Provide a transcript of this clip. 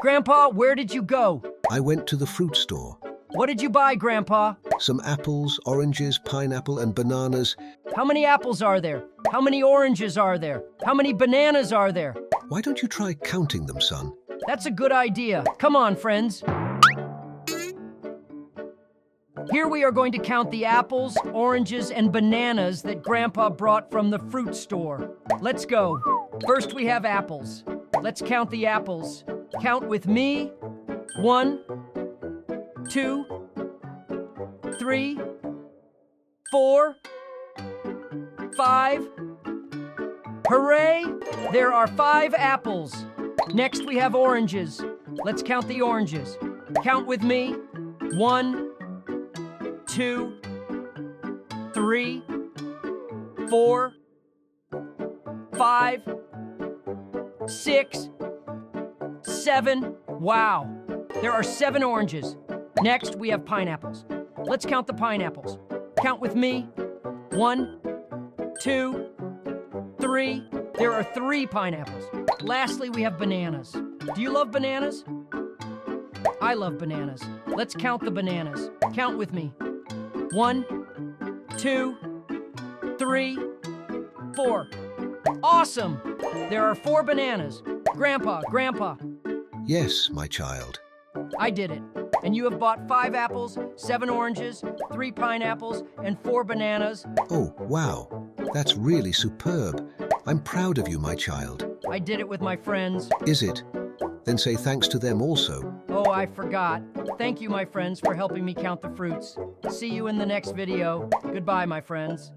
Grandpa, where did you go? I went to the fruit store. What did you buy, Grandpa? Some apples, oranges, pineapple, and bananas. How many apples are there? How many oranges are there? How many bananas are there? Why don't you try counting them, son? That's a good idea. Come on, friends. Here we are going to count the apples, oranges, and bananas that Grandpa brought from the fruit store. Let's go. First we have apples. Let's count the apples. Count with me. 1, 2, 3, 4, 5. Hooray! There are 5 apples. Next we have oranges. Let's count the oranges. Count with me. 1, 2, 3, 4, 5, 6, 7. Wow, there are 7 oranges. Next, we have pineapples. Let's count the pineapples. Count with me. 1, 2, 3. There are 3 pineapples. Lastly, we have bananas. Do you love bananas? I love bananas. Let's count the bananas. Count with me. 1, 2, 3, 4. Awesome! There are 4 bananas. Grandpa, Yes, my child. I did it. And you have bought 5 apples, 7 oranges, 3 pineapples, and 4 bananas. Oh, wow. That's really superb. I'm proud of you, my child. I did it with my friends. Is it? Then say thanks to them also. Oh, I forgot. Thank you, my friends, for helping me count the fruits. See you in the next video. Goodbye, my friends.